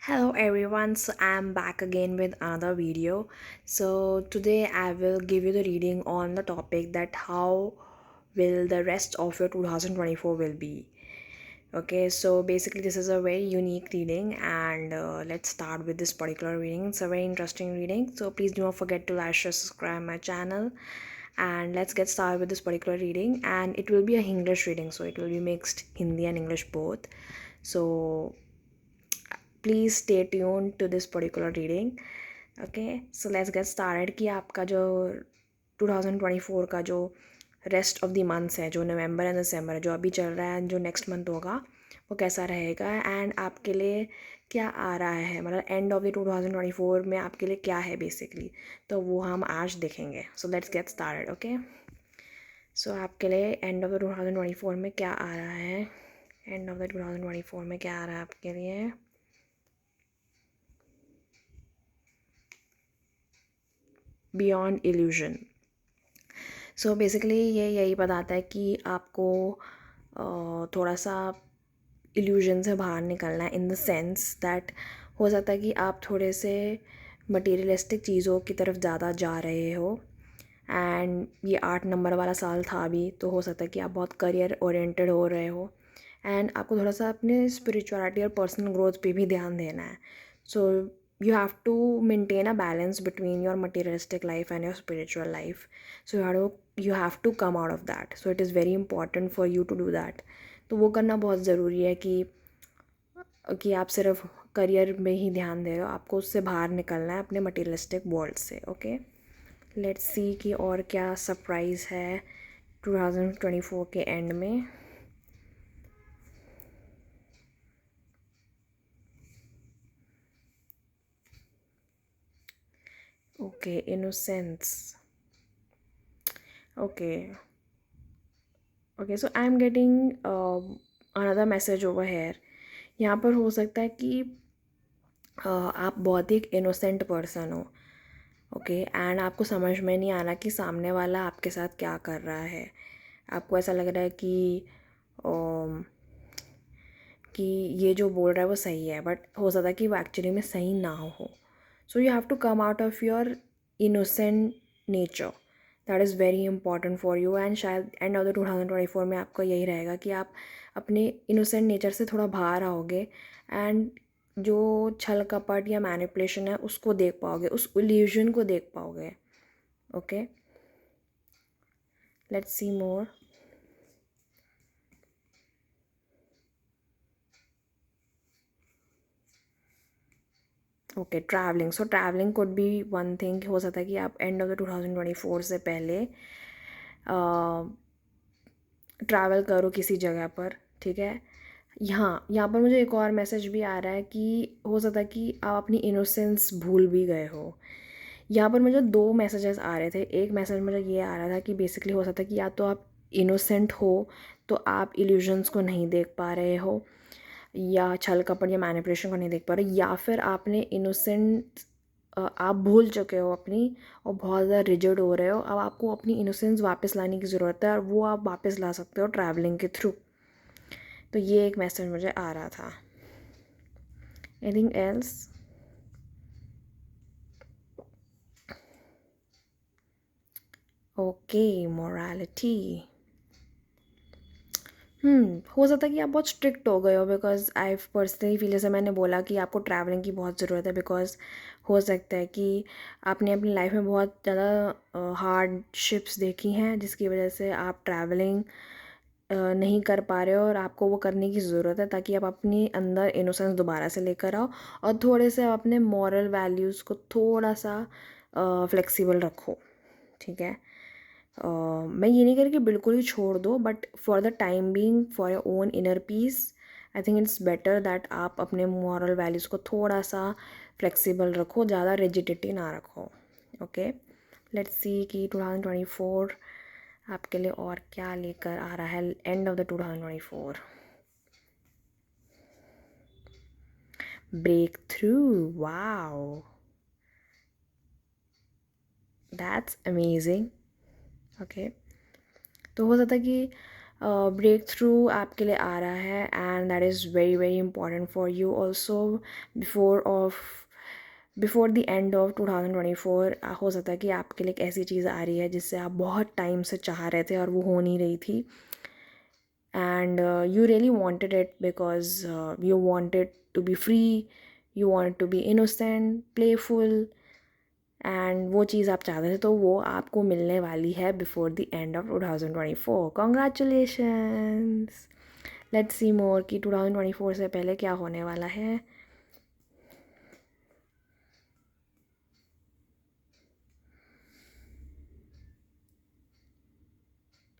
Hello everyone, so I'm back again with another video. So today I will give you the reading on the topic that how will the rest of your 2024 will be. Okay, so basically this is a very unique reading and let's start with this particular reading. It's a very interesting reading. So please do not forget to like, share, subscribe my channel and let's get started with this particular reading, and it will be a English reading, so it will be mixed Hindi and English both. So please stay tune to this particular reading. Okay, so let's get started कि आपका जो 2024 का जो rest of the months है, जो नवंबर and दिसंबर है, जो अभी चल रहा है, जो नेक्स्ट मंथ होगा वो कैसा रहेगा एंड आपके लिए क्या आ रहा है, मतलब एंड ऑफ द 2024 में आपके लिए क्या है बेसिकली, तो वो हम आज देखेंगे. So let's get started. Okay, so आपके लिए एंड ऑफ द 2024 में क्या आ रहा है, एंड ऑफ द 2024 में क्या आ रहा है आपके लिए. Beyond illusion. सो बेसिकली ये यही बताता है कि आपको थोड़ा सा इल्यूजन से बाहर निकलना है, इन द सेंस दैट हो सकता है कि आप थोड़े से मटीरियलिस्टिक चीज़ों की तरफ ज़्यादा जा रहे हो. एंड ये 8 नंबर वाला साल था अभी, तो हो सकता है कि आप बहुत करियर ओरिएंटेड हो रहे हो एंड आपको थोड़ा सा अपने स्पिरिचुअलिटी और पर्सनल ग्रोथ पे भी ध्यान देना है. सो you have to maintain a balance between your materialistic life and your spiritual life. So you have to come out of that. So it is very important for you to do that. तो वो करना बहुत ज़रूरी है कि आप सिर्फ career में ही ध्यान दे रहे हो, आपको उससे बाहर निकलना है अपने मटीरियलिस्टिक वर्ल्ड से. ओके, लेट्स सी कि और क्या सरप्राइज़ है 2024 के एंड में. Okay, innocence. Okay. Okay, so I am getting another message over here. यहाँ पर हो सकता है कि आप बहुत ही एक इनोसेंट पर्सन हो. ओके, एंड आपको समझ में नहीं आ रहा कि सामने वाला आपके साथ क्या कर रहा है. आपको ऐसा लग रहा है कि ये जो बोल रहा है वो सही है, बट हो सकता है कि वो एक्चुअली में सही ना हो. So you have to come out of your innocent nature. That is very important for you. And शायद एंड ऑफ द 2024 में आपका यही रहेगा कि आप अपने इनोसेंट नेचर से थोड़ा बाहर आओगे एंड जो छल कपट या मैनिपुलेशन है उसको देख पाओगे, उस इल्यूजन को देख पाओगे. Okay, let's see more. Okay, travelling. So travelling could be one thing. हो सकता है कि आप एंड ऑफ द 2024 से पहले ट्रैवल करो किसी जगह पर. ठीक है, यहाँ पर मुझे एक और मैसेज भी आ रहा है कि हो सकता है कि आप अपनी इनोसेंस भूल भी गए हो. यहाँ पर मुझे दो मैसेजेस आ रहे थे. एक मैसेज मुझे ये आ रहा था कि बेसिकली हो सकता है कि या तो आप इनोसेंट हो तो आप इल्यूजन्स को नहीं देख पा रहे हो, या छल कपट या मैनिपुलेशन को नहीं देख पा रहे, या फिर आपने इनोसेंट आप भूल चुके हो अपनी और बहुत ज़्यादा रिजिड हो रहे हो. अब आपको अपनी इनोसेंस वापस लाने की ज़रूरत है और वो आप वापस ला सकते हो ट्रैवलिंग के थ्रू. तो ये एक मैसेज मुझे आ रहा था. Anything else? Okay, morality. हो सकता है कि आप बहुत स्ट्रिक्ट हो गए हो, बिकॉज आई पर्सनली फील, जैसे मैंने बोला कि आपको ट्रैवलिंग की बहुत ज़रूरत है, बिकॉज हो सकता है कि आपने अपनी लाइफ में बहुत ज़्यादा हार्डशिप्स देखी हैं जिसकी वजह से आप ट्रैवलिंग नहीं कर पा रहे हो, और आपको वो करने की ज़रूरत है ताकि आप अपनी अंदर इनोसेंस दोबारा से लेकर आओ और थोड़े से अपने मॉरल वैल्यूज़ को थोड़ा सा फ्लेक्सिबल रखो. ठीक है, मैं ये नहीं कर कि बिल्कुल ही छोड़ दो, but for the time being, for your own inner peace, I think it's better that आप अपने मॉरल वैल्यूज़ को थोड़ा सा फ्लेक्सिबल रखो, ज़्यादा रिजिडिटी ना रखो. ओके, लेट्स सी कि 2024 आपके लिए और क्या लेकर आ रहा है end of the 2024. Breakthrough. Wow, that's amazing. Okay, तो हो सकता है कि ब्रेक थ्रू आपके लिए आ रहा है and that is very very important for you also. Before the end of 2024 हो सकता है कि आपके लिए एक ऐसी चीज़ आ रही है जिससे आप बहुत टाइम से चाह रहे थे और वो हो नहीं रही थी, and you really wanted it because you wanted to be free, you wanted to be innocent, playful, and वो चीज़ आप चाहते थे तो वो आपको मिलने वाली है before the end of 2024। Congratulations. Let's see more कि 2024 से पहले क्या होने वाला है।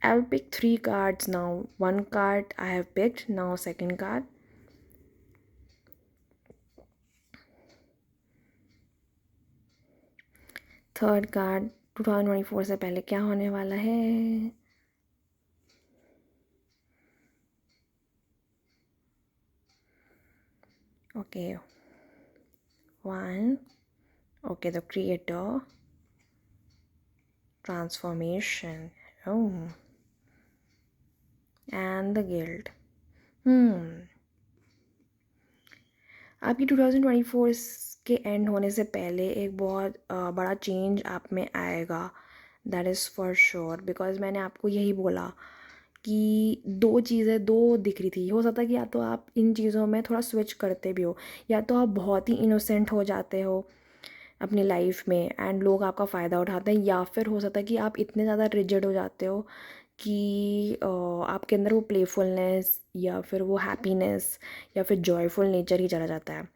I'll pick 3 cards now. One card I have picked, now second card. Third card 2024 से पहले क्या होने वाला है। Okay, one, okay, the creator, transformation, oh, and the guild. आपकी 2024 के एंड होने से पहले एक बहुत बड़ा चेंज आप में आएगा, that is for sure. Because मैंने आपको यही बोला कि दो चीज़ें दो दिख रही थी। हो सकता है कि या तो आप इन चीज़ों में थोड़ा स्विच करते भी हो, या तो आप बहुत ही इनोसेंट हो जाते हो अपनी लाइफ में एंड लोग आपका फ़ायदा उठाते हैं, या फिर हो सकता है कि आप इतने ज़्यादा रिजिड हो जाते हो कि आपके अंदर वो प्लेफुलनेस या फिर वो हैप्पीनेस या फिर जॉयफुल नेचर ही चला जाता है।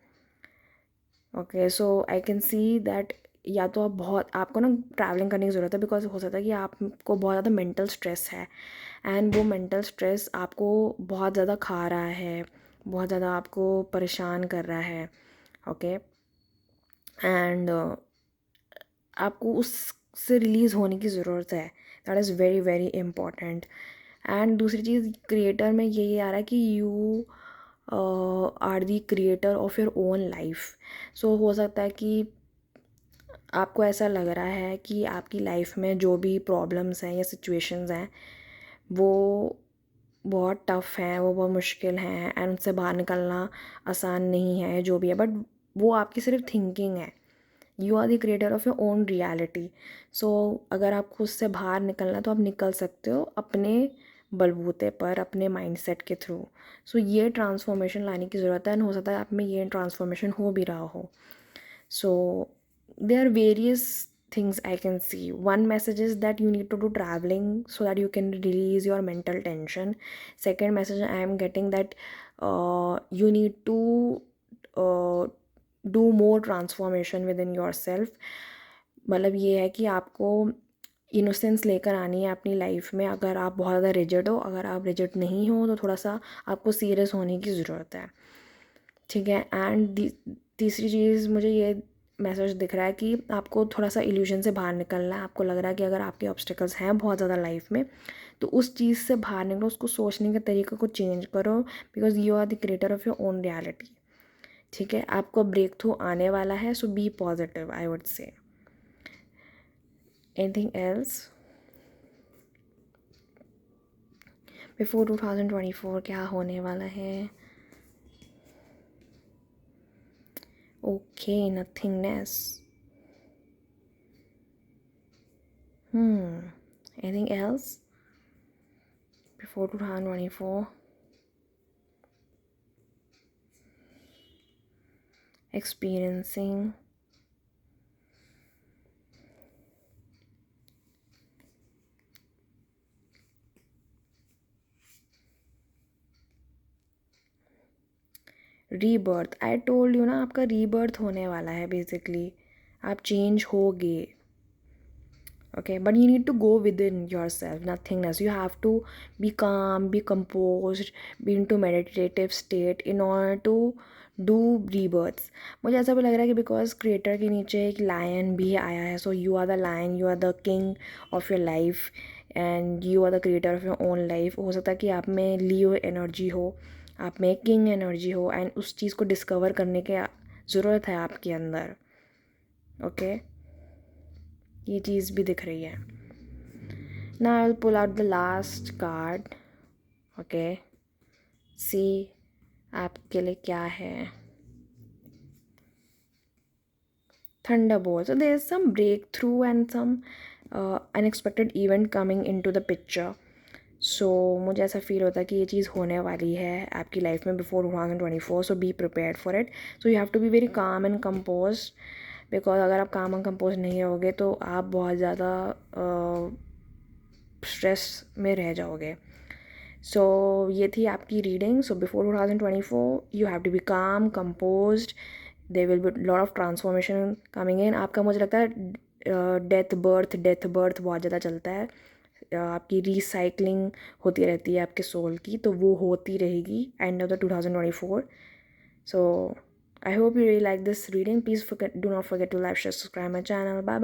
Okay, so I can see that या तो आप बहुत आपको ना ट्रैवलिंग करने की ज़रूरत है, बिकॉज हो सकता है कि आपको बहुत ज़्यादा मेंटल स्ट्रेस है एंड वो मेंटल स्ट्रेस आपको बहुत ज़्यादा खा रहा है, बहुत ज़्यादा आपको परेशान कर रहा है। ओके, एंड आपको उससे रिलीज़ होने की ज़रूरत है। That is very very important. And दूसरी चीज़ क्रिएटर में यही आ रहा है कि you are the creator of your own life. So हो सकता है कि आपको ऐसा लग रहा है कि आपकी लाइफ में जो भी प्रॉब्लम्स हैं या सिचुएशंस हैं वो बहुत टफ़ हैं, वो बहुत मुश्किल हैं एंड उनसे बाहर निकलना आसान नहीं है जो भी है, बट वो आपकी सिर्फ थिंकिंग है। You are the creator of your own reality. So अगर आपको उससे बाहर निकलना तो आप निकल सकते हो अपने बलबूते पर, अपने माइंडसेट के थ्रू। सो ये ट्रांसफॉर्मेशन लाने की ज़रूरत है एंड हो सकता है आप में ये ट्रांसफॉर्मेशन हो भी रहा हो। So there are various things I can see. One message is that you need to do traveling so that you can release your mental tension. Second message I am getting that you need to uh, do more transformation within yourself. मतलब ये है कि आपको innocence लेकर आनी है अपनी life में। अगर आप बहुत ज़्यादा रिजिड हो, अगर आप रिजिड नहीं हो तो थोड़ा सा आपको सीरियस होने की ज़रूरत है, ठीक है। एंड तीसरी चीज़ मुझे ये मैसेज दिख रहा है कि आपको थोड़ा सा इल्यूजन से बाहर निकलना है। आपको लग रहा है कि अगर आपके ऑब्स्टिकल्स हैं बहुत ज़्यादा लाइफ में तो उस चीज़ से बाहर निकलो, उसको सोचने के तरीके को चेंज करो, because you are the creator of your own reality, ठीक है। आपको ब्रेक थ्रू आने वाला है, so be positive, I would say. Anything else before 2024 क्या होने वाला है। Okay, nothingness. Anything else before 2024? Experiencing rebirth. I told you ना, आपका रीबर्थ होने वाला है बेसिकली। आप चेंज होगे, okay, but you need to go within yourself, nothingness. You have to be calm, be composed, be into meditative state in order to do rebirths. मुझे ऐसा भी लग रहा है कि बिकॉज क्रिएटर के नीचे एक लायन भी आया है, so you are the lion, you are the king of your life and you are the creator of your own life. हो सकता है कि आप में लियो एनर्जी हो, आप में किंग एनर्जी हो एंड उस चीज़ को डिस्कवर करने की ज़रूरत है आपके अंदर, ओके। ये चीज़ भी दिख रही है। Now I'll pull out the last card. Okay, see आपके लिए क्या है। Thunderbolt. So there's some breakthrough and some unexpected event coming into the picture. सो मुझे ऐसा फील होता है कि ये चीज़ होने वाली है आपकी लाइफ में before 2024. So be prepared for it. So you have to be very calm and compose, because अगर आप काम एंड कंपोज नहीं रहोगे तो आप बहुत ज़्यादा स्ट्रेस में रह जाओगे. सो ये थी आपकी reading. So before 2024 you have to be calm composed. There will be lot of transformation coming in. आपका मुझे लगता है डेथ बर्थ बहुत ज़्यादा चलता है. आपकी रिसाइकलिंग होती रहती है आपके सोल की, तो वो होती रहेगी end of the 2024. So I hope you really like this reading. Please do not forget to like share subscribe my channel. Bye.